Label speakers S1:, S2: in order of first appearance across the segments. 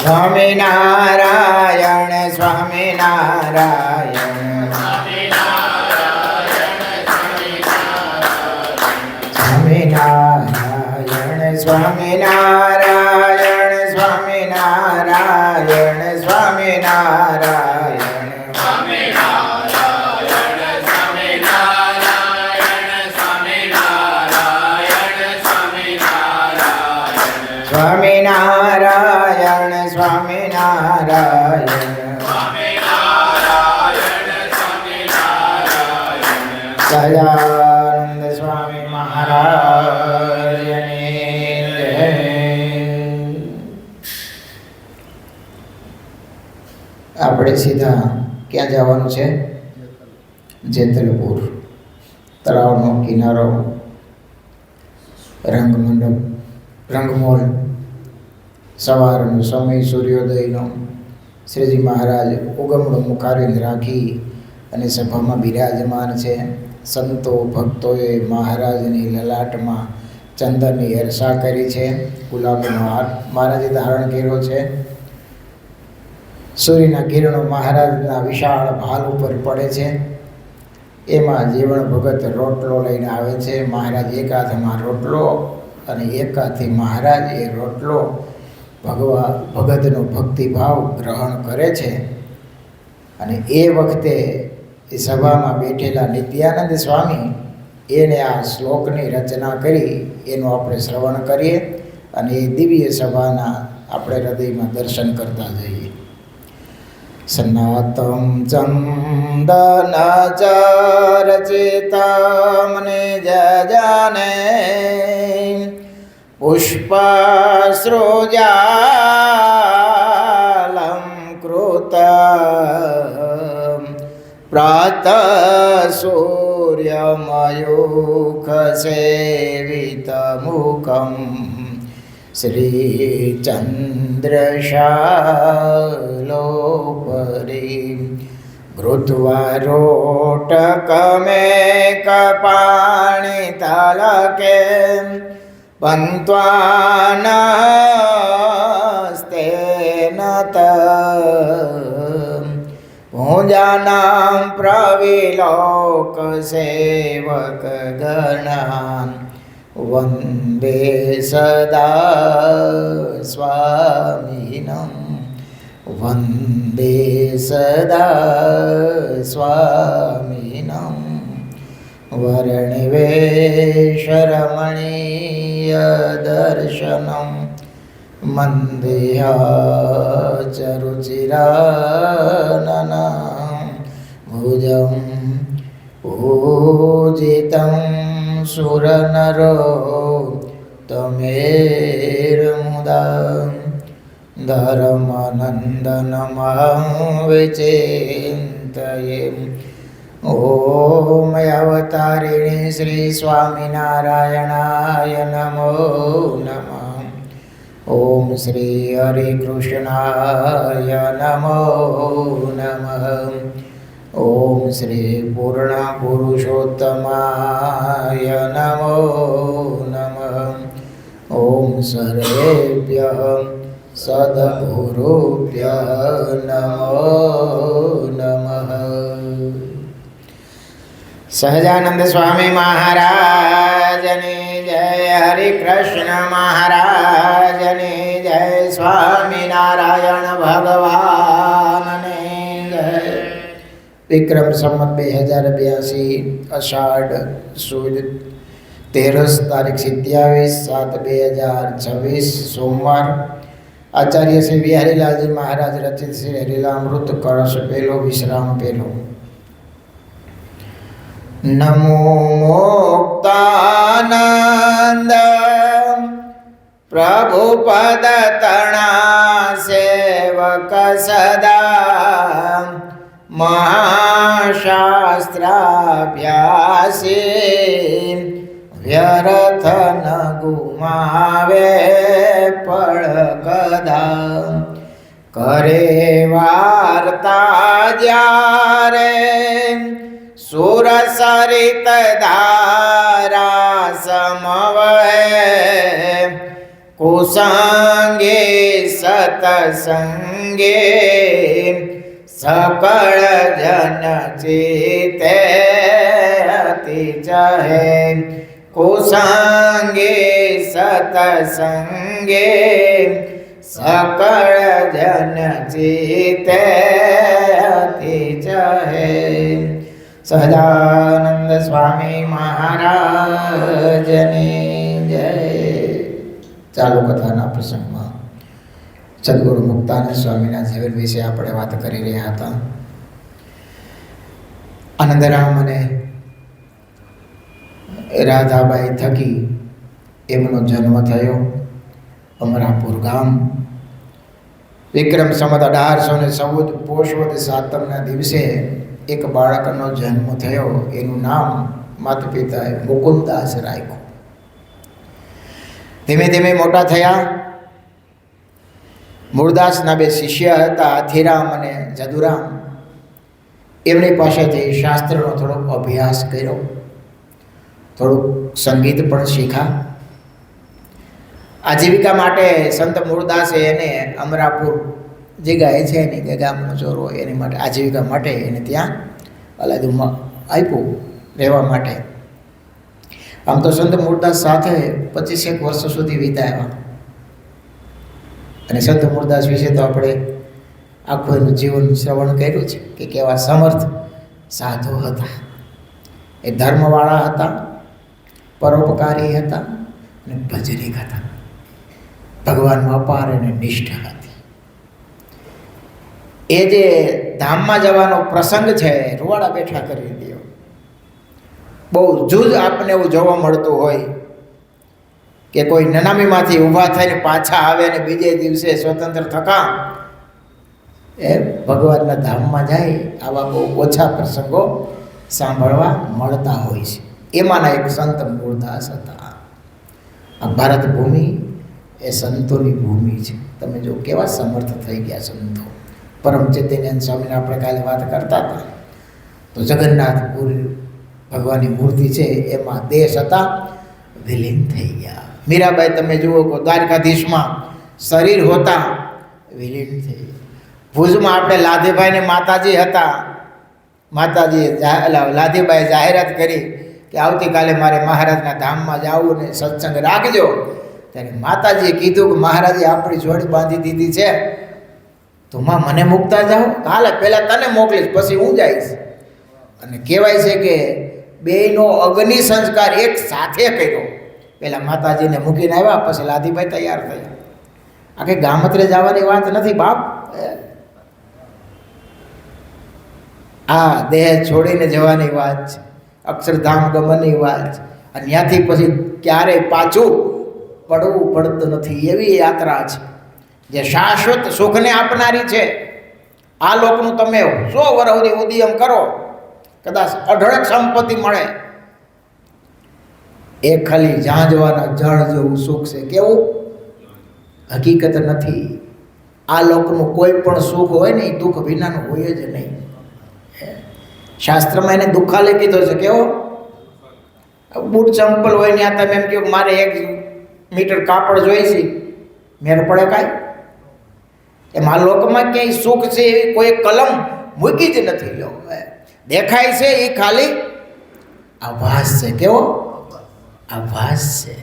S1: સ્વામિનારાયણ સ્વામિનારાયણ સ્વામિનારાયણ સ્વામિનારાયણ સ્વામિનારાયણ સ્વામિનારાયણ સ્વામિનારાયણ સ્વામિનારાયણ સહજાનંદ સ્વામી મહારાજની જય. આપણે સીધા ક્યાં જવાનું છે? જેતલપુર. તળાવનો કિનારો, રંગમંડપ, રંગમોલ, સવારનો સમય સૂર્યોદયનો. શ્રીજી મહારાજ ઉગમણું મુખારવિંદ રાખી અને સભામાં બિરાજમાન છે. સંતો ભક્તોએ મહારાજની લલાટમાં ચંદનની અરસા કરી છે. ગુલાબનો હાર મહારાજે ધારણ કર્યો છે. સૂર્યના કિરણો મહારાજના વિશાળ ભાલ ઉપર પડે છે. એમાં જીવણ ભગત રોટલો લઈને આવે છે. મહારાજ એક હાથમાં રોટલો અને એક હાથથી મહારાજ એ રોટલો ભગતનો ભક્તિભાવ ગ્રહણ કરે છે. અને એ વખતે એ સભામાં બેઠેલા નિત્યાનંદ સ્વામી એને આ શ્લોકની રચના કરી એનું આપણે શ્રવણ કરીએ અને એ દિવ્ય સભાના આપણે હૃદયમાં દર્શન કરતા જઈએ. સનાતમ ચંદન ચરચિતમ નિજજાને પુષ્પસૃજાલં કૃતં પ્રાતઃ સૂર્યમયુખસેવિતમુખં શ્રીચંદ્રશાલોપરી ઘૃત્વા રોટકમેકપાણિતલકે પન્ત્વાનસ્તેન પૂજાનાં પ્રવિલોકસેવકગણાં વંદે સદા સ્વામિનં વંદે સદા સ્વામિનં વર્ણિવેશરમણીય દર્શનમ મંદેયાચરુચિરાનનાં ભુજં પૂજિतं સુરનરો તમેર્મુદા ધર્માનંદનમહં વિચિંતયે. ઓમ અવતારિણી શ્રી સ્વામિનારાયણાય નમો નમઃ. ઓમ શ્રી હરિકૃષ્ણાય નમો નમઃ. ઓમ શ્રી પૂર્ણ પુરુષોત્તમાય નમો નમઃ. ઓમ સર્વેભ્યઃ સદ્ગુરુભ્યઃ નમો નમઃ. સહજાનંદ સ્વામી મહારાજની જય. હરિકૃષ્ણ મહારાજની જય. સ્વામિનારાયણ ભગવાનની જય. વિક્રમ સંવત 2082 અષાઢ સુદ 13 તારીખ 27/7/2026 સોમવાર. આચાર્ય શ્રી બિહારીલાલજી મહારાજ રચિત શ્રી હરિલામૃત કળશ પહેલો વિશ્રામ પહેલો. નમો મુક્તાનંદ પ્રભુ પદ તણા સેવક સદા મહાશાસ્ત્રાભ્યાસી વ્યર્થ ન ગુમાવે પળ કદા. કરે વાર્તા જ્યારે સુર સરિત ધારા સમવહે કુસંગે સતસંગે સકળ જન ચિતે અતિ ચહે કુસંગે સતસંગે સકળ જન ચિતે અતિ ચહે સહજાનંદ સ્વામી મહારાજની જય. ચાલુ કથાના પ્રસંગમાં સદગુરુ મુક્તાનંદ સ્વામીના જીવન વિશે આપણે વાત કરી રહ્યા હતા. આનંદરામ અને રાધાબાઈ થકી એમનો જન્મ થયો અમરાપુર ગામ. વિક્રમ સંવત 1814 પોષવદ સાતમના દિવસે એક બાળકનો જન્મ થયો. એનું નામ માતા પિતાએ મુકુંદાસ રાખ્યું. ધીમે ધીમે મોટા થયા. મૂળદાસના બે શિષ્ય હતા, હાથીરામ અને જદુરામ. એમની પાસેથી શાસ્ત્રનો થોડોક અભ્યાસ કર્યો, થોડુંક સંગીત પણ શીખ્યા. આજીવિકા માટે સંત મૂળદાસે એને અમરાપુર જગ્યાએ છે એની કે ગામનો ચોરો, એની માટે આજીવિકા માટે એને ત્યાં અલાદુમાં આપ્યું રહેવા માટે. આમ તો સંત મૂળદાસ સાથે 25 વર્ષ સુધી વિતાવ્યા. અને સંત મૂળદાસ વિશે તો આપણે આખું એનું જીવન શ્રવણ કર્યું છે કે કેવા સમર્થ સાધુ હતા. એ ધર્મવાળા હતા, પરોપકારી હતા અને ભજનિક હતા. ભગવાનમાં અપાર અને નિષ્ઠા હતી. એ જે ધામમાં જવાનો પ્રસંગ છે, રૂવાડા બેઠા કરી દો. બહુ જુજ આપણને એવું જોવા મળતું હોય કે કોઈ નનામીમાંથી ઊભા થઈને પાછા આવે અને બીજે દિવસે સ્વતંત્ર થકા એ ભગવાનના ધામમાં જાય. આવા બહુ ઓછા પ્રસંગો સાંભળવા મળતા હોય છે. એમાંના એક સંત મૂળદાસ હતા. આ ભારત ભૂમિ એ સંતોની ભૂમિ છે. તમે જો કેવા સમર્થ થઈ ગયા સંતો. પરમ ચૈતન્યાનંદ સ્વામીને આપણે કાલે વાત કરતા હતા તો જગન્નાથપુરી ભગવાનની મૂર્તિ છે એમાં દેશ હતા વિલીન થઈ ગયા. મીરાબાઈ તમે જુઓ કે દ્વારકાધીશમાં શરીર હોતા વિલીન થઈ ગયા. ભુજમાં આપણે લાધીભાઈને માતાજી હતા. માતાજીએ લાધીબાઈએ જાહેરાત કરી કે આવતીકાલે મારે મહારાજના ધામમાં જવું ને સત્સંગ રાખજો. ત્યારે માતાજીએ કીધું કે મહારાજે આપણી જોડી બાંધી દીધી છે, તો માં મને મૂકતા જાઓ. હાલે પહેલાં તને મોકલીશ, પછી હું જઈશ. અને કહેવાય છે કે બેયનો અગ્નિ સંસ્કાર એક સાથે કર્યો. પહેલાં માતાજીને મૂકીને આવ્યા, પછી લાધીભાઈ તૈયાર થયા. આખી ગામત્રે જવાની વાત નથી બાપ. આ દેહ છોડીને જવાની વાત છે, અક્ષરધામ ગમનની વાત છે. અને ત્યાંથી પછી ક્યારેય પાછું પડવું પડતું નથી. એવી યાત્રા છે જે શાશ્વત સુખને આપનારી છે. આ લોકનું તમે 100 વર્ષ સુધી ઉદ્યમ કરો, કદાચ અઢળક સંપત્તિ મળે. એ ખાલી ઝાંઝવાના જળ જેવું સુખ છે. કેવું? હકીકત નથી. આ લોકનું કોઈ પણ સુખ હોય ને એ દુઃખ વિનાનું હોય જ નહીં. શાસ્ત્રમાં એને દુઃખાલય કીધો છે. કેવો? બૂટ ચંપલ હોય ત્યાં તમે એમ કહો મારે 1 મીટર કાપડ જોઈશે, મેર પડે કાંઈ? એમાં લોકમાં ક્યાંય સુખ છે એવી કોઈ કલમ મૂકી જ નથી. લો દેખાય છે એ ખાલી આભાસ છે. કેવો? આભાસ છે.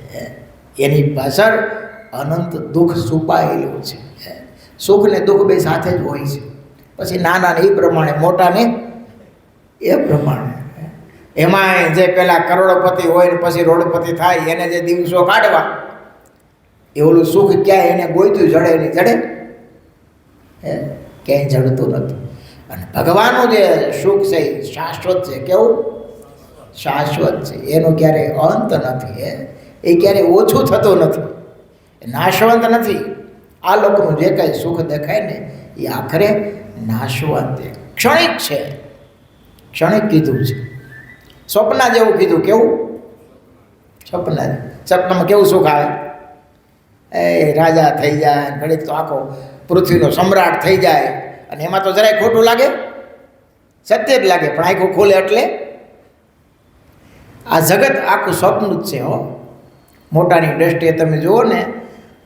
S1: એની પાછળ અનંત દુઃખ છુપાયેલું છે. સુખ ને દુઃખ બે સાથે જ હોય છે. પછી નાનાને એ પ્રમાણે, મોટાને એ પ્રમાણે. એમાંય જે પેલા કરોડપતિ હોય ને પછી રોડપતિ થાય એને જે દિવસો કાઢવા, એ ઓલું સુખ ક્યાંય એને ગોઈતું જડે નહીં. જડે? ક્યાંય જડતું નથી. અને ભગવાનનું જે સુખ છે એ શાશ્વત છે. કેવું? શાશ્વત છે. એનો ક્યારેય અંત નથી. એ ક્યારેય ઓછું થતું નથી, નાશવંત નથી. આ લોકોનું જે કાંઈ સુખ દેખાય ને એ આખરે નાશવંત, ક્ષણિક છે. ક્ષણિક કીધું છે. સ્વપ્ના જેવું કીધું. કેવું? સપનામાં કેવું સુખ આવે? એ રાજા થઈ જાય, ઘડીક તો આખો પૃથ્વીનો સમ્રાટ થઈ જાય. અને એમાં તો જરાય ખોટું લાગે? સત્ય જ લાગે. પણ આખું ખોલે એટલે આ જગત આખું સ્વપ્ન જ છે. હો, મોટાની દ્રષ્ટિએ તમે જુઓ ને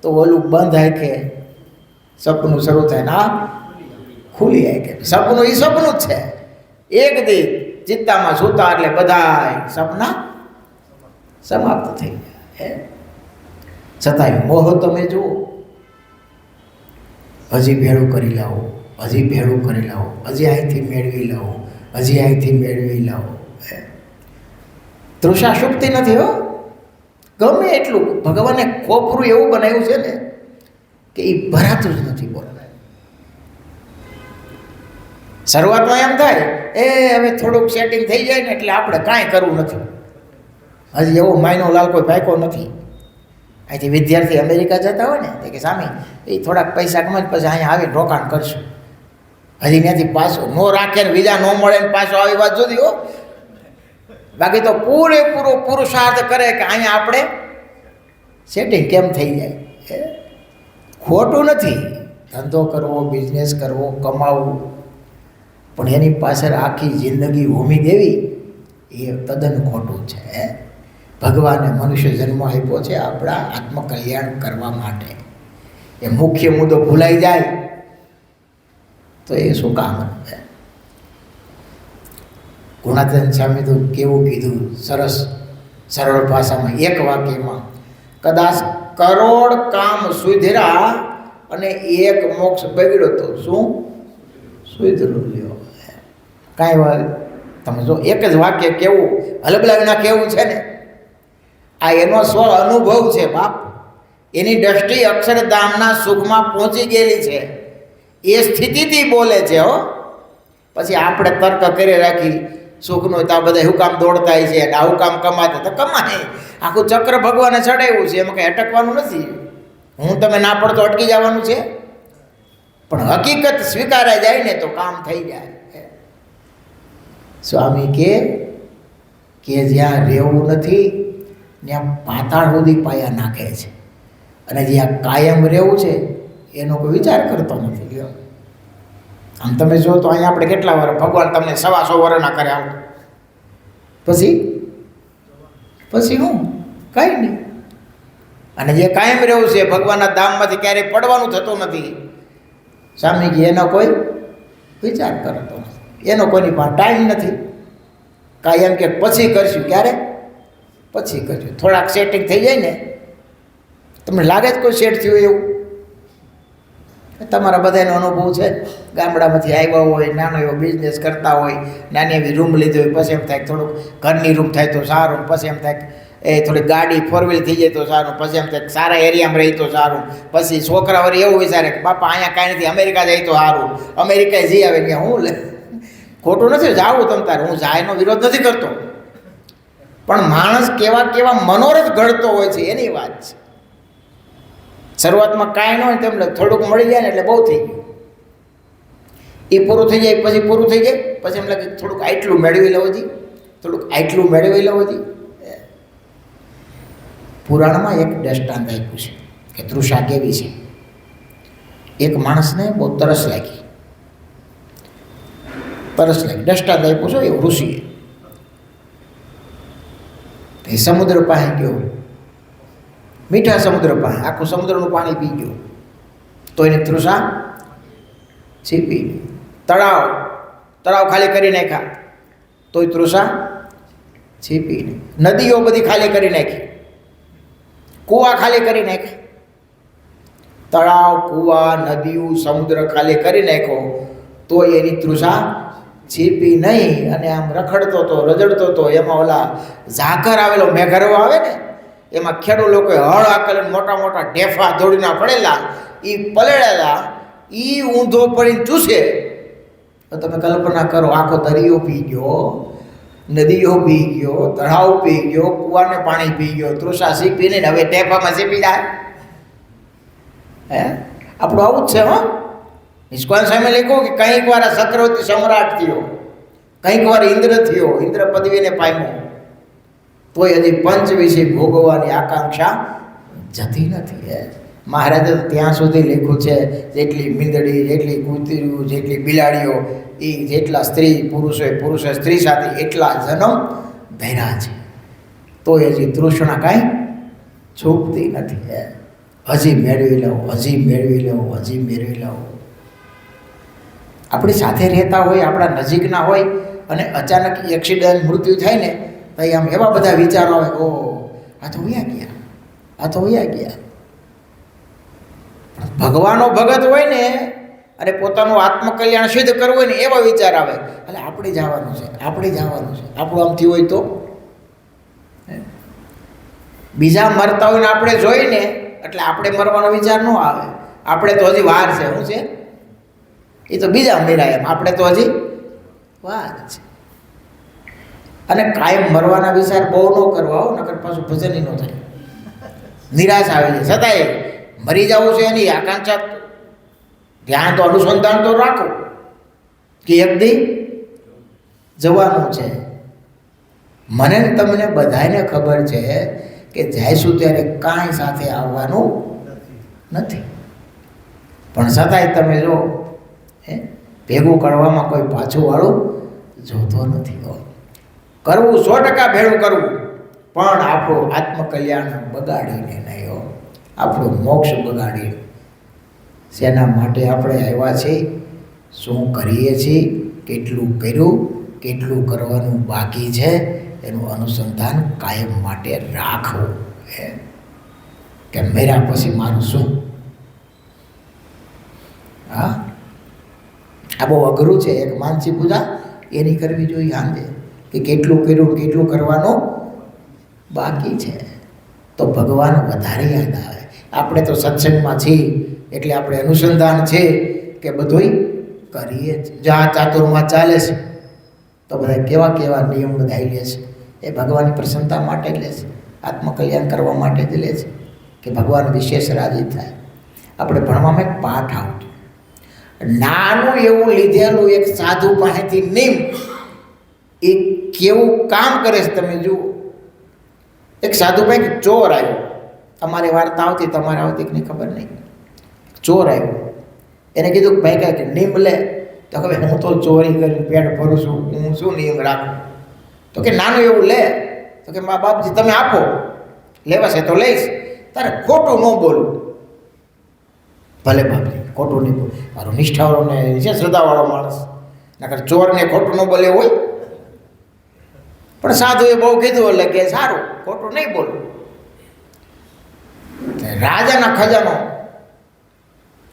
S1: તો ઓલું બંધ આંખે સપનું શરૂ થાય ને આ ખુલ્લી આંખે સપનું એ સપનું જ છે. એક દી ચિત્તામાં સૂતા એટલે બધાય સપના સમાપ્ત થઈ ગયા. છતાંય મોહ તમે જુઓ, હજી ભેળું કરી લાવો, હજી ભેળું કરી લાવો, હજી અહીંથી મેળવી લાવો, હજી અહીંથી મેળવી લાવો. તૃષા શુક્તિ નથી હો. ગમે એટલું ભગવાને ખોપરું એવું બનાવ્યું છે ને કે એ ભરાતું જ નથી. બોલો, શરૂઆતમાં એમ થાય હવે થોડુંક સેટિંગ થઈ જાય ને એટલે આપણે કાંઈ કરવું નથી. હજી એવો માયનો લાલ કોઈ પાક્યો નથી. અહીંથી વિદ્યાર્થી અમેરિકા જતા હોય ને કે સામે એ થોડાક પૈસા કમાય પછી અહીંયા આવીને રોકાણ કરશું. હજી ત્યાંથી પાછો નો રાખે ને વિઝા ન મળે ને પાછો આવી વાત જોતી હો. બાકી તો પૂરેપૂરો પુરુષાર્થ કરે કે અહીંયા આપણે સેટિંગ કેમ થઈ જાય. ખોટું નથી ધંધો કરવો, બિઝનેસ કરવો, કમાવવું, પણ એની પાછળ આખી જિંદગી હોમી દેવી એ તદ્દન ખોટું છે. ભગવાને મનુષ્ય જન્મ આપ્યો છે આપણા આત્મકલ્યાણ કરવા માટે. એ મુખ્ય મુદ્દો ભૂલાઈ જાય તો એ શું કામ? ગુણાતીતાનંદ સ્વામી તો કેવું કીધું સરસ સરળ ભાષામાં એક વાક્યમાં, કદાચ કરોડ કામ સુધર્યા અને એક મોક્ષ બગડ્યો તો શું સુધરું લ્યો. કાંઈ વાત તમે જો એક જ વાક્ય કેવું હલબલાવીના કેવું છે ને, આ એનો સ્વ અનુભવ છે બાપ. એની દ્રષ્ટિ અક્ષરધામના સુખમાં પહોંચી ગયેલી છે, એ સ્થિતિથી બોલે છે હો. પછી આપણે તર્ક કરી રાખી સુખનું તો આ બધા હું કામ દોડતા છે અને આવું કામ કમાતા તો કમાય. આખું ચક્ર ભગવાને ચડાવ્યું છે, એમાં કંઈ અટકવાનું નથી. હું તમે ના પડતો અટકી જવાનું છે, પણ હકીકત સ્વીકારાઈ જાય ને તો કામ થઈ જાય. સ્વામી કે જ્યાં રહેવું નથી ત્યાં પાતાળ સુધી પાયા નાખે છે, અને જ્યાં કાયમ રહેવું છે એનો કોઈ વિચાર કરતો નથી. આમ તમે જો તો અહીંયા આપણે કેટલા વાર ભગવાન તમને 125 વર્ષના કરે આવું, પછી હું કાંઈ નહીં. અને જે કાયમ રહેવું છે ભગવાનના ધામમાંથી ક્યારેય પડવાનું થતું નથી. સ્વામીજી એનો કોઈ વિચાર કરતો નથી, એનો કોઈની પાસે ટાઈમ નથી. કાંઈ એમ કે પછી કરશું, ક્યારે પછી કરશું. થોડાક સેટિંગ થઈ જાય ને, તમને લાગે જ કોઈ સેટ થયું એવું? તમારા બધાનો અનુભવ છે. ગામડામાંથી આવ્યા હોય, નાનો એવો બિઝનેસ કરતા હોય, નાની એવી રૂમ લીધી હોય, પછી એમ થાય થોડુંક ઘરની રૂમ થાય તો સારું, પછી એમ થાય એ થોડી ગાડી 4 વ્હીલ થઈ જાય તો સારું, પછી એમ થાય સારા એરિયામાં રહી તો સારું. પછી છોકરા વળી એવું વિચારે કે બાપા અહીંયા કાંઈ નથી, અમેરિકા જાય તો સારું. અમેરિકાએ જઈ આવે ત્યાં હું લે ખોટું નથી, જાવું તમ તારે, હું જાયનો વિરોધ નથી કરતો, પણ માણસ કેવા કેવા મનોરથ ઘડતો હોય છે એની વાત છે. શરૂઆતમાં કાંઈ ન હોય તેમ થોડુંક મળી જાય ને એટલે બહુ થઈ ગયું. એ પૂરું થઈ જાય પછી પૂરું થઈ જાય પછી એમ લાગે થોડુંક આટલું મેળવી લેવું જી, થોડુંક આટલું મેળવી લેવું જી. પુરાણમાં એક દ્રષ્ટાંત આપ્યું છે કે તૃષા કેવી છે. એક માણસને બહુ તરસ લાગી, દ્રષ્ટાંત આપ્યું છે એવું ઋષિએ. એ સમુદ્ર પાસે ગયો, મીઠા સમુદ્ર પાસે, આખું સમુદ્રનું પાણી પી ગયો તો એને તૃષા છીપી ગઈ. તળાવ ખાલી કરી નાખ્યા તોય તૃષા છીપી નહીં. નદીઓ બધી ખાલી કરી નાખી, કૂવા ખાલી કરી નાખ્યા. તળાવ, કૂવા, નદીઓ, સમુદ્ર ખાલી કરી નાખ્યો તો એની તૃષા છીપી નહીં. અને આમ રખડતો હતો, રજડતો હતો. એમાં ઓલા ઝાકર આવેલો મેઘરવો આવે ને, એમાં ખેડૂત લોકોએ હળ આકેલું મોટા મોટા ઢેફા દોડીના પડેલા, એ પલળેલા, એ ઊંધો પડીને ચૂસે. તો તમે કલ્પના કરો, આખો દરિયો પી ગયો, નદીઓ પી ગયો, તળાવ પી ગયો, કૂવાને પાણી પી ગયો, તૃષા સીપીને હવે ટેફામાં સીપી જાય. આપણું આવું જ છે. નિષ્કાળ સામે લખ્યું કે કંઈક વાર ચક્રવર્તી સમ્રાટ થયો, કંઈક વાર ઇન્દ્ર થયો, ઇન્દ્ર પદવીને પામ્યો, તોય હજી પંચ વિશે ભોગવવાની આકાંક્ષા જતી નથી. મહારાજે ત્યાં સુધી લખ્યું છે, જેટલી મીંદડી, જેટલી કૂતરીઓ, જેટલી બિલાડીઓ, એ જેટલા સ્ત્રી પુરુષે સ્ત્રી સાથે એટલા જન્મ ધર્યા છે, તોય હજી તૃષ્ણા કાંઈ છૂપતી નથી. હજી મેળવી લઉં, હજી મેળવી લઉં, હજી મેળવી લઉં. આપણી સાથે રહેતા હોય, આપણા નજીકના હોય અને અચાનક એક્સિડન્ટ મૃત્યુ થાય ને તો આમ એવા બધા વિચારો આવે, ઓ આ તો વયા ગયા, આ તો વયા ગયા. ભગવાનનો ભગત હોય ને અને પોતાનું આત્મકલ્યાણ સિદ્ધ કરવું હોય ને એવા વિચાર આવે, એટલે આપણે જવાનું છે, આપણે જવાનું છે. આપણું આમથી હોય તો બીજા મરતા હોય ને આપણે જોઈને એટલે આપણે મરવાનો વિચાર ન આવે. આપણે તો હજી વાર છે. શું છે એ તો બીજા મર્યા એમ, આપણે તો હજી વાર છે. અને કાયમ મરવાના વિચાર બહુ ન કરવા હો, નકર પાછું ભજન ન થાય, નિરાશ આવી જાય. છતાંય મરી જવું છે એની આકાંક્ષા, ધ્યાન તો અનુસંધાન તો રાખો કે એક દી જવાનું છે. મને તમને બધાને ખબર છે કે જઈશું ત્યારે કાંઈ સાથે આવવાનું નથી. પણ છતાંય તમે જો ભેગું કરવામાં કોઈ પાછું વાળું જોતો નથી. કરવું 100% ભેળું કરવું, પણ આપણું આત્મકલ્યાણ બગાડીને નહીં હો, આપણું મોક્ષ બગાડીને. શેના માટે આપણે આવ્યા છીએ, શું કરીએ છીએ, કેટલું કર્યું, કેટલું કરવાનું બાકી છે, એનું અનુસંધાન કાયમ માટે રાખવું. કે મેરા પછી મારું શું? હા, આ બહુ અઘરું છે. એક માનસી પૂજા એની કરવી જોઈએ આંદે, કે કેટલું કર્યું, કેટલું કરવાનું બાકી છે. તો ભગવાન વધારે યાદ આવે. આપણે તો સત્સંગમાં છીએ એટલે આપણે અનુસંધાન છે કે બધુંય કરીએ જ. જ્યાં ચાતુર્માં ચાલે છે તો બધા કેવા કેવા નિયમ બધા લે છે. એ ભગવાનની પ્રસન્નતા માટે જ લે છે, આત્મકલ્યાણ કરવા માટે જ લે છે, કે ભગવાન વિશેષ રાજી થાય. આપણે ભણવામાં એક પાઠ આવતો, નાનું એવું લીધેલું એક સાધુ પાસેથી નિયમ એ કેવું કામ કરે છે તમે જુઓ. એક સાધુ ભાઈ ચોર આવ્યો, તમારી વાર્તા આવતી, તમારે આવતી કે નહીં ખબર નહીં. ચોર આવ્યો, એને કીધું ભાઈ કાંઈક નિયમ લે. તો હવે હું તો ચોરી કરીને પેટ ભરું છું, હું શું નિયમ રાખું? તો કે નાનું એવું લે. તો કે મા બાપજી તમે આપો, લેવાશે તો લઈશ, તારે ખોટું ન બોલવું. ભલે બાપજી ખોટું નહીં બોલ, મારો નિષ્ઠાવાળો ને છે, શ્રદ્ધાવાળો માણસ, નકર ચોરને ખોટું ન બોલે હોય. પણ સાધુએ બહુ કીધું એટલે કે સારું, ખોટું નહીં બોલવું. રાજાના ખજાનો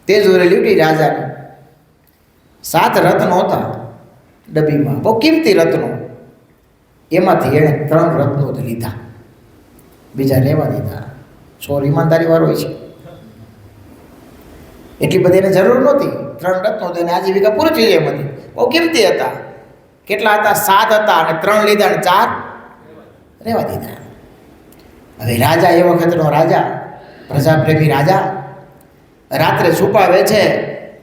S1: તેજોરી લીટી રાજાને 7 રત્નો હતા ડબ્બીમાં, બહુ કિંમતી રત્નો. એમાંથી એણે 3 રત્નો જ લીધા, બીજા રહેવા દીધા. ચોર ઈમાનદારી વાળો છે, એટલી બધી એને જરૂર નહોતી. 3 રત્નો તો એને આજીવિકા પૂરી થઈ જાય બધી, બહુ કિંમતી હતા. કેટલા હતા? 7 હતા અને 3 લીધા અને 4 રહેવા દીધા. હવે રાજા એ વખતનો રાજા, પ્રજાપ્રેમી રાજા, રાત્રે છુપાવે છે,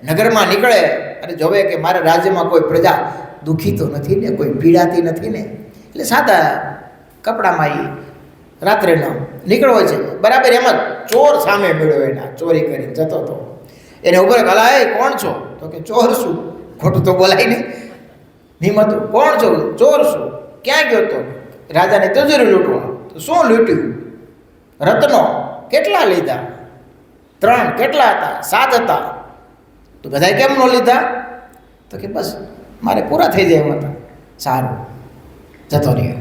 S1: નગરમાં નીકળે અને જોવે કે મારા રાજ્યમાં કોઈ પ્રજા દુઃખી તો નથી ને, કોઈ પીડાતી નથી ને. એટલે સાદા કપડામાં એ રાત્રેનો નીકળવો છે. બરાબર એમાં ચોર સામે મળ્યો, એના ચોરી કરીને જતો હતો. એને ઉભો કલા, એ કોણ છો? તો કે ચોર શું? ખોટું તો બોલાય નહીં. નિમતું કોણ છો? ચોર શું? ક્યાં ગયો તો? રાજાને તિજોરી લૂંટવા. તો શું લૂંટ્યું? રત્નો. કેટલા લીધા? 3. કેટલા હતા? 7 હતા. તો બધાય કેમ ન લીધા? તો કે બસ મારે પૂરા થઈ જાય એમ હતા. સારું, જતો રહ્યો.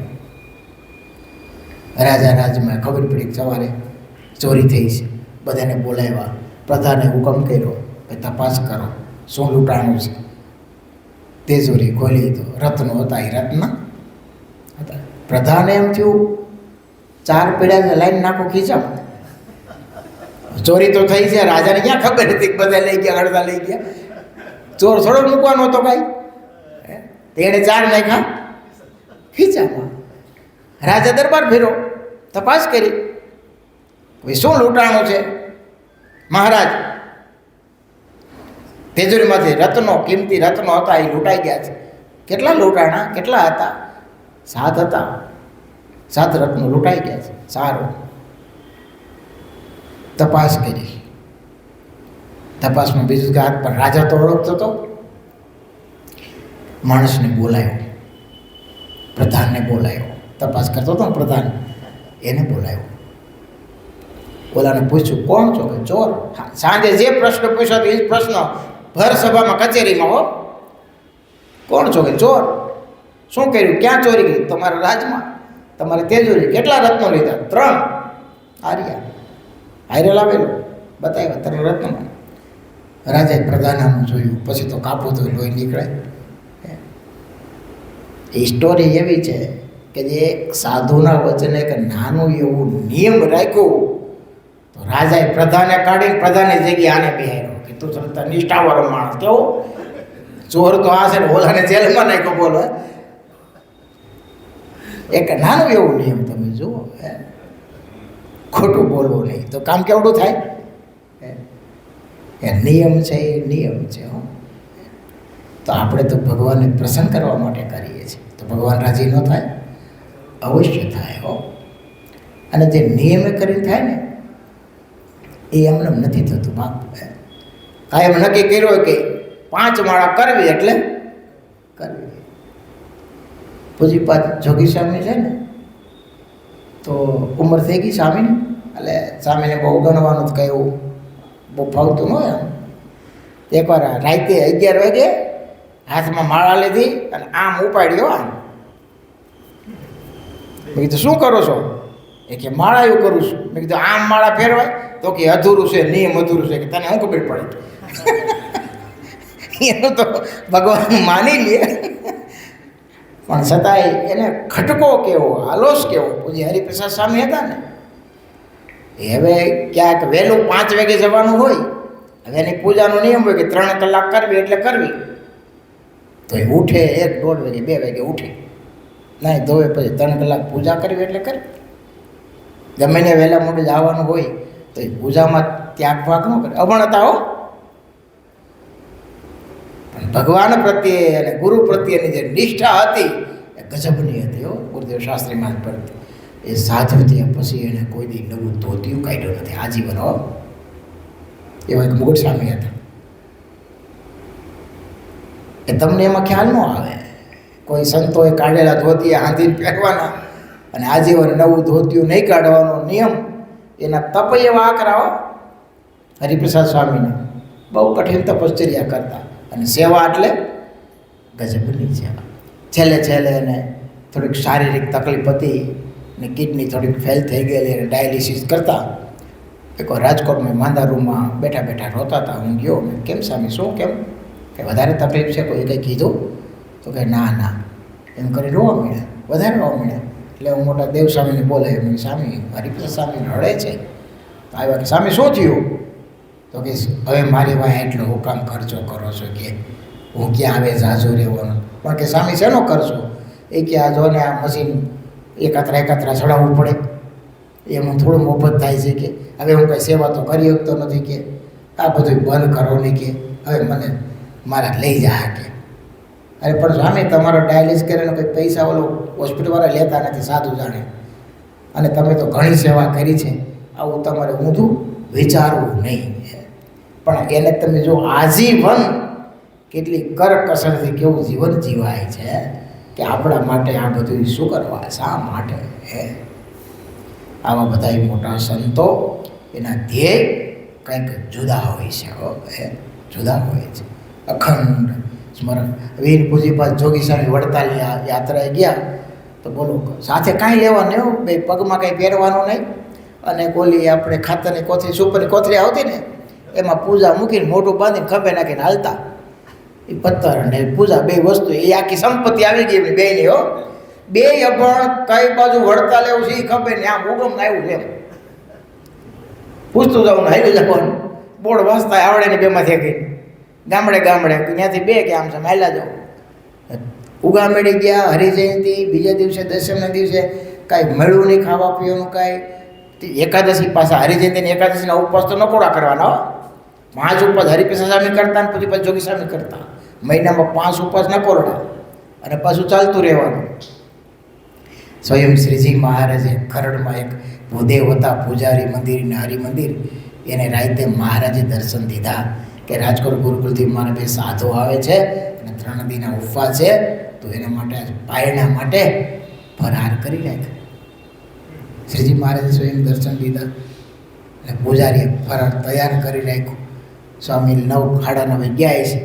S1: રાજા રાજમાં ખબર પડી સવારે ચોરી થઈ છે. બધાને બોલાવ્યા, પ્રધાને હુકમ કર્યો કે તપાસ કરો શું લૂંટાણું છે. તેજોરી ખોલી તો રત્નો હતા, એ રત્ન હતા. પ્રધાને એમ થયું 4 પેડા લાઈન નાખો ખીચામાં. ચોરી તો થઈ છે, રાજાને ક્યાં ખબર હતી કે બધા લઈ ગયા, અડધા લઈ ગયા. ચોર થોડો મૂકવાનો હતો કાંઈ, તેણે 4 નાખ્યા ખીચામાં. રાજા દરબાર ફેરો, તપાસ કરી, ભાઈ શું લૂંટાણું છે? મહારાજ, તેજોરીમાંથી રત્નો, કિંમતી રત્નો હતા, એ લૂંટાઈ ગયા છે. કેટલા લૂંટાણા? કેટલા હતા? 7 હતા. 7 રત્નો લૂંટાઈ ગયા છે. સારું, તપાસ કરી. તપાસમાં બીજું કે હાથ પર રાજા તો ઓળખતો હતો. માણસને બોલાયો, પ્રધાનને બોલાયો. તપાસ કરતો હતો પ્રધાન, એને બોલાયો. ઓલાને પૂછ્યું કોણ છો? કે ચોર. સાંજે જે પ્રશ્ન પૂછ્યો તો એ જ પ્રશ્ન ભર સભામાં કચેરીમાં. હો, કોણ છો? કે ચોર. શું કર્યું? ક્યાં ચોરી કરી? તમારા રાજમાં, તમારે તેજોરી. કેટલા રત્નો લીધા? 3. આર્યા હારે લાવેલું બતાવ્યા 3 રત્નો. રાજાએ પ્રધાનાનું જોયું, પછી તો કાપું તો લોહી નીકળે. એ સ્ટોરી એવી છે કે જે એક સાધુના વચને એક નાનું એવું નિયમ રાખ્યું તો રાજાએ પ્રધાને કાઢીને પ્રધાનની જગ્યાએ આને બેહાર્યો કે તું સરતા નિષ્ઠાવાળો માણસ. કેવો ચોર તો આ છે ને ઓલાને જેલમાં નાખ્યો. બોલો, એક નાનું એવું નિયમ તમે જુઓ. ખોટું બોલવું નહીં તો કામ કેવડું થાય. એ નિયમ છે, એ નિયમ છે. તો આપણે તો ભગવાનને પ્રસન્ન કરવા માટે કરીએ છીએ, તો ભગવાન રાજી ન થાય? અવશ્ય થાય. હો, અને જે નિયમે કરીને થાય ને એ એમને નથી થતું. બાપ કાયમ નક્કી કર્યો હોય કે 5 માળા કરવી એટલે કરવી. પૂજીપાદ જોગી સ્વામી છે ને, તો ઉંમર થઈ ગઈ સ્વામીની, એટલે સ્વામીને બહુ ગણવાનું જ કહ્યું બહુ ફાવતું ન હોય. એકવાર રાતે 11 વાગે હાથમાં માળા લીધી અને આમ ઉપાડ્યો. આમ મેં કીધું શું કરો છો? એ કે માળા એવું કરું છું. મેં કીધું આમ માળા ફેરવાય? તો કે અધૂરું છે, નિયમ અધૂરું છે. કે તને શું ખબર પડે? એનું તો ભગવાન માની લે, પણ છતાંય એને ખટકો કેવો, આલોસ કેવો. પૂજી હરિપ્રસાદ સ્વામી હતા ને, એ હવે ક્યાંક વહેલું 5 વાગે જવાનું હોય. હવે એની પૂજાનો નિયમ હોય કે 3 કલાક કરવી એટલે કરવી. તો એ ઉઠે 1, 1:30 વાગે, 2 વાગે ઉઠે, નહીં ધોવે, પછી 3 કલાક પૂજા કરવી એટલે કરવી. ગમે ને વહેલા મોડું જવાનું હોય તો એ પૂજામાં ત્યાગ ભાગ ન કરે. અભણતા. હો, પણ ભગવાન પ્રત્યે અને ગુરુ પ્રત્યેની જે નિષ્ઠા હતી એ ગજબની હતી. હો, ગુરુદેવ શાસ્ત્રી મહારાજ પ્રત્યે એ સાધુ થયા પછી એને કોઈ દી નવું ધોતિયું કાઢ્યું નથી આજીવન. હો, એવા એક મુગટ સ્વામી હતા. એ તમને એમાં ખ્યાલ ન આવે. કોઈ સંતોએ કાઢેલા ધોતી હાંધીને પહેરવાના અને આજીવન નવું ધોતિયું નહીં કાઢવાનો નિયમ. એના તપ એવા આકરા. હો, હરિપ્રસાદ સ્વામીને બહુ કઠિન તપશ્ચર્યા કરતા અને સેવા એટલે ગજબની સેવા. છેલ્લે છેલ્લે એને થોડીક શારીરિક તકલીફ હતી ને કિડની થોડીક ફેલ થઈ ગયેલી અને ડાયાલિસિસ કરતા. એકવાર રાજકોટમાં માંદા રૂમમાં બેઠા બેઠા રોતા હતા. હું ગયો, કેમ સ્વામી શું, કેમ કે વધારે તકલીફ છે? કોઈ કંઈ કીધું? તો કે ના ના, એમ કરી રોવા મળ્યા, વધારે રોવા મળ્યા. એટલે હું મોટા દેવ સ્વામીને બોલાવ્યો. મેં સ્વામી હરિપ્રસાદ સ્વામી રડે છે. તો આવ્યા કે સ્વામી શું થયું? તો કે હવે મારી વાંહે એટલો હુકામ ખર્ચો કરો છો કે હું ક્યાં આવે જાજુ રહેવાનું? પણ કે સ્વામી શેનો કરશો? એ કે આ જો ને આ મશીન એકાત્રા ચડાવવું પડે, એમાં થોડું મફત થાય છે. કે હવે હું કંઈ સેવા તો કરી શકતો નથી. કે આ બધું બંધ કરો નહીં. કે હવે મને મારા લઈ જા. કે અરે પણ સ્વામી તમારો ડાયાલિસ કરેલો કંઈ પૈસા ઓલો હોસ્પિટલવાળા લેતા નથી, સાધુ જાણે. અને તમે તો ઘણી સેવા કરી છે, આવું તમારે ઊંધું વિચારવું નહીં. પણ એને તમે જો આજીવન કેટલી કરકસરથી કેવું જીવન જીવાય છે કે આપણા માટે આ બધું શું કરવા, શા માટે? આવા બધા મોટા સંતો એના ધ્યેય કંઈક જુદા હોય છે. જુદા હોય છે. અખંડ સ્મરણ. વીર પૂજીપાદ જોગી સ્વામી વડતાલની યાત્રાએ ગયા તો બોલો સાથે કાંઈ લેવાનું નહીં. બે પગમાં કંઈ પહેરવાનું નહીં. અને કોલી આપણે ખાતરની કોથળી, સુપરની કોથળી આવતી ને એમાં પૂજા મૂકીને મોઢું બાંધીને ખભે નાખીને હાલતા. એ પથ્થર ને પૂજા 2 વસ્તુ, એ આખી સંપત્તિ આવી ગઈ એમની બેની. હો, 2 અભણ કઈ બાજુ વળતા લેવું છે એ ખબર ને આમ ઉગમ આવ્યું છે. પૂછતું જવાનું, હાલી જવાનું, બોર્ડ વાંચતા આવડે ને બેમાંથી ગઈ ગામડે ત્યાંથી 2 કે આમ છે હાલ્યા જાઓ. ઉગા મેળી ગયા. હરિજયંતિ બીજા દિવસે, દશમના દિવસે કાંઈ મળ્યું નહીં, ખાવા પીવાનું કાંઈ. એકાદશી પાછા હરિજયંતિની એકાદશીના ઉપવાસ તો નકોડા કરવાના. 5 ઉપવાસ હરિપ્રસાદ સ્વામી કરતા ને પછી જોગી સ્વામી કરતા. મહિનામાં 5 ઉપવાસ નકોરડા અને પાછું ચાલતું રહેવાનું. સ્વયં શ્રીજી મહારાજે ખરડમાં એક ભૂદેવ હતા, પૂજારી મંદિર ને હરિમંદિર, એને રાતે મહારાજે દર્શન દીધા કે રાજકોટ ગુરુકુલથી મારા 2 સાધુ આવે છે અને 3 દીના ઉપવાસ છે, તો એના માટે પાયણા માટે ફરાર કરી રાખ્યા. શ્રીજી મહારાજે સ્વયં દર્શન દીધા. અને પૂજારીએ ફરાર તૈયાર કરી રાખ્યું. સ્વામી 9:30 ગયા છે.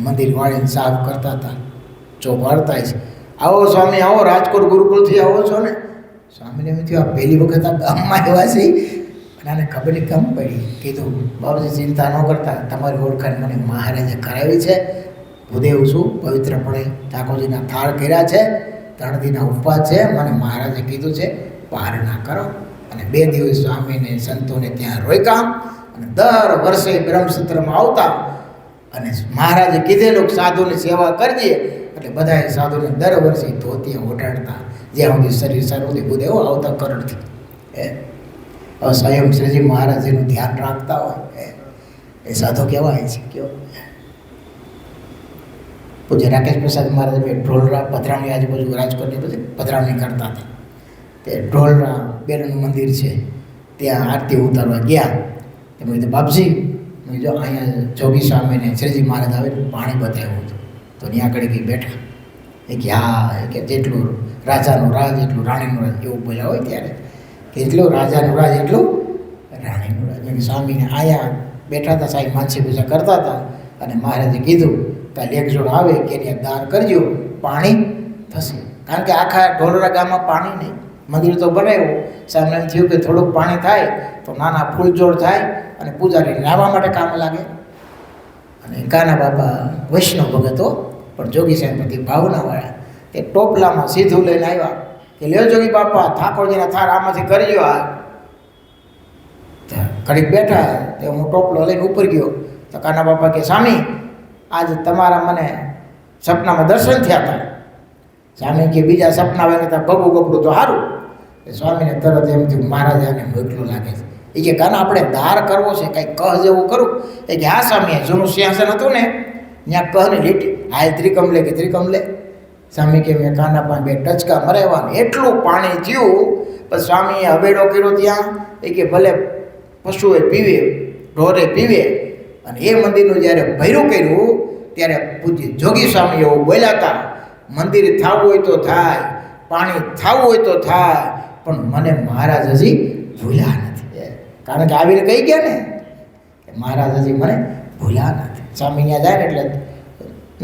S1: મંદિર વાળીને સાફ કરતા હતા, ચોક વાળતા છે. આવો સ્વામી આવો, રાજકોટ ગુરુકુળથી આવો છો ને? સ્વામીને એમ થયું આ પહેલી વખત આ ગામમાં આવ્યા છે અને આને ખબર કેમ પડી. કીધું બાબુજી ચિંતા ન કરતા, તમારી ઓળખાણ મને મહારાજે કરાવી છે. ભૂદેવ છું, પવિત્રપણે ઠાકોરજીના થાળ કર્યા છે, 3 દીના ઉપવાસ છે. મને મહારાજે કીધું છે પારણા કરો. અને 2 દિવસ સ્વામીને સંતોને ત્યાં રોક્યા અને દર વર્ષે બ્રહ્મસૂત્રમાં આવતા અને મહારાજે કીધેલું સાધુની સેવા કરજે એટલે બધાએ સાધુને દર વર્ષે ધોતિયા ઓઢાડતા, જ્યાં સુધી શરીર સારું ભૂદેવ આવતા કરડથી. હવે સ્વયં શ્રીજી મહારાજનું ધ્યાન રાખતા હોય એ સાધુ કહેવાય છે. કયો પૂજ્ય રાકેશ પ્રસાદ મહારાજ ઢોલરા પધરામણી આજુબાજુ રાજકોટની બધી પધરામણી કરતા હતા. તે ઢોલરા બેરનું મંદિર છે, ત્યાં આરતી ઉતારવા ગયા. તેમ કીધું બાપજી જો અહીંયા જોગી સ્વામીને શ્રીજી મહારાજ આવે પાણી બતાવ્યું હતું, તો ત્યાં આગળ કંઈ બેઠા. એ કે હા, એ કે જેટલું રાજાનું રાજ એટલું રાણીનું રાજ, એવું બોલ્યા હોય ત્યારે કે એટલું રાજાનું રાજ એટલું રાણીનું રાજ. એમ સ્વામીને અહીંયા બેઠા હતા, સાહેબ માનસી પૂજા કરતા હતા અને મહારાજે કીધું કાલે 1 જણ આવે કે એને દાન કરજો, પાણી થશે. કારણ કે આખા ઢોલરા ગામમાં પાણી નહીં. મંદિર તો બનાવ્યું, સામે એમ થયું કે થોડુંક પાણી થાય તો નાના ફૂલજોડ થાય અને પૂજારી નાહવા માટે કામ લાગે. અને કાના બાપા વૈષ્ણવ ભગતો પણ જોગી સાહેબ બધી ભાવનાવાળા, તે ટોપલામાં સીધું લઈને આવ્યા કે લ્યો જોગી બાપા ઠાકોરજીના થાળ આમાંથી કરજો. આ ઘડીક બેઠા તે હું ટોપલો લઈને ઉપર ગયો તો કાના બાપા કે સ્વામી આજ તમારા મને સપનામાં દર્શન થયા હતા. સ્વામી કે બીજા સપના આવે ત્યાં બબુ ગબડું તો સારું. સ્વામીને તરત એમ થયું મહારાજ આને મોકલું લાગે છે. એ કે કાના આપણે ધાર કરવો છે, કંઈક કહ જેવું કરું. એ કે હા સ્વામી, જૂનું સિંહાસન હતું ને ત્યાં કહને લીટી હાલ ત્રિકમ લે કે ત્રિકમ લે. સ્વામી કે મેં કાના પાસે 2 ટચકા મરાવ્યા, એટલું પાણી થયું. પછી સ્વામીએ હવેડો કર્યો ત્યાં. એ કે ભલે પશુએ પીવે, ઢોરે પીવે. અને એ મંદિરનું જ્યારે ભૈરું કર્યું ત્યારે પૂજ્ય જોગી સ્વામી એવું બોલ્યા હતા, મંદિર થવું હોય તો થાય, પાણી થવું હોય તો થાય, પણ મને મહારાજ હજી ભૂલ્યા નથી. કારણ કે આવીને કહી ગયા ને કે મહારાજ હજી મને ભૂલ્યા નથી. સ્વામી ત્યાં જાય ને એટલે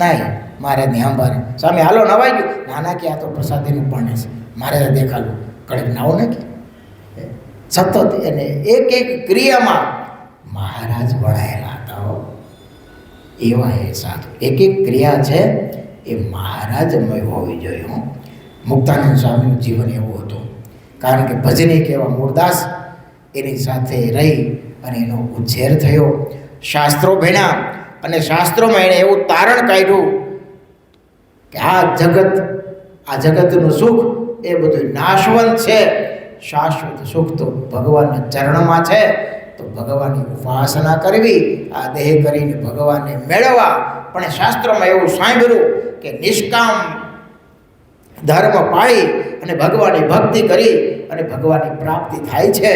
S1: નાય મહારાજની આંબારે સ્વામી હાલો નવાઈ ગયું. નાના કે આ તો પ્રસાદીનું પાણી છે, મહારાજે દેખાડું કડક નાવો ને કે સતત એને એક એક ક્રિયામાં મહારાજ વળાયેલા હતા. એવા એ સાધુ, એક એક ક્રિયા છે એ મહારાજમય હોવી જોઈએ. મુક્તાનંદ સ્વામીનું જીવન એવું હતું, કારણ કે ભજની કહેવા મૂળદાસ એની સાથે રહી અને એનો ઉછેર થયો. શાસ્ત્રો ભણ્યા અને શાસ્ત્રોમાં એણે એવું તારણ કાઢ્યું કે આ જગતનું સુખ એ બધું નાશવંત છે, શાશ્વત સુખ તો ભગવાનના ચરણમાં છે. તો ભગવાનની ઉપાસના કરવી, આ દેહ કરીને ભગવાનને મેળવવા. પણ શાસ્ત્રોમાં એવું સાંભળ્યું કે નિષ્કામ ધર્મ પાળી અને ભગવાનની ભક્તિ કરી અને ભગવાનની પ્રાપ્તિ થાય છે.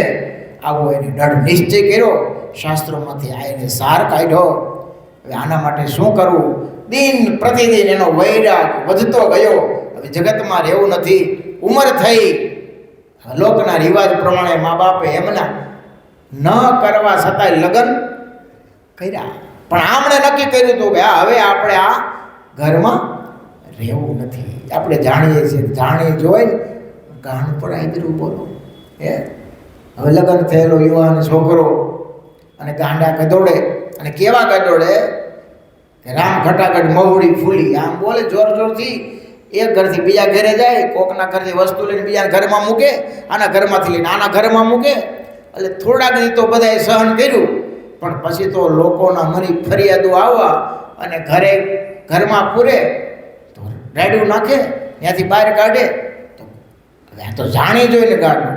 S1: આવો એને દૃઢ નિશ્ચય કર્યો. શાસ્ત્રોમાંથી આ એને સાર કાઢ્યો. હવે આના માટે શું કરવું? દિન પ્રતિદિન એનો વૈરાગ વધતો ગયો. હવે જગતમાં રહેવું નથી, ઉંમર થઈ. લોકના રિવાજ પ્રમાણે મા બાપે એમના ન કરવા છતાંય લગ્ન કર્યા, પણ આમણે નક્કી કર્યું હતું કે હવે આપણે આ ઘરમાં રહેવું નથી. આપણે જાણીએ છીએ, જાણી જોઈ ગાણ પર આદરું બોલો. હવે લગ્ન થયેલો યુવાન છોકરો અને ગાંડા ગદોડે, અને કેવા ગદોડે કે રામ ઘટાઘટ મહુડી ફૂલી આમ બોલે જોર જોરથી. એક ઘરથી બીજા ઘરે જાય, કોકના ઘરથી વસ્તુ લઈને બીજા ઘરમાં મૂકે, આના ઘરમાંથી લઈને આના ઘરમાં મૂકે. એટલે થોડાક દી તો બધાએ સહન કર્યું, પણ પછી તો લોકોના મની ફરિયાદો આવવા અને ઘરમાં પૂરે તો રેડું નાખે, ત્યાંથી બહાર કાઢે. તો આ તો જાણી જોઈને કાઢવું.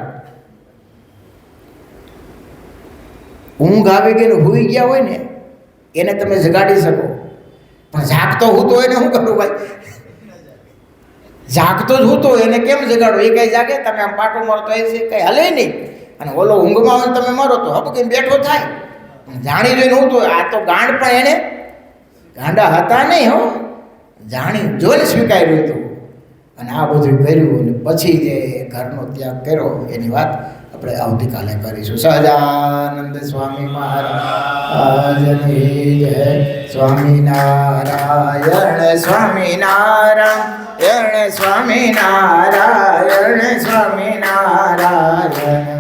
S1: ઊંઘ આવી ગઈ ને હુઈ ગયા હોય ને એને તમે જગાડી શકો, પણ જાગતો હૂતો હોય ને શું કરું ભાઈ? જાગતો જ હૂતો એને કેમ જગાડો? એ કઈ જાગે? તમે આમ પાટો મારતો એ છે કઈ હલે નહીં. અને ઓલો ઊંઘમાં હોય તમે મારો તો હવે કઈ બેઠો થાય. જાણી જોઈને હું તો આ તો ગાંડ પણ એને ગાંડા હતા નહીં. હો, જાણી જોઈને સ્વીકાર્યું હતું અને આ બધું કર્યું. અને પછી જે ઘરનો ત્યાગ કર્યો એની વાત આપણે આવતીકાલે કરીશું. સહજાનંદ સ્વામી મહારાજની જય. સ્વામિનારાયણ સ્વામિનારાયણ સ્વામિનારાયણ સ્વામિનારાયણ.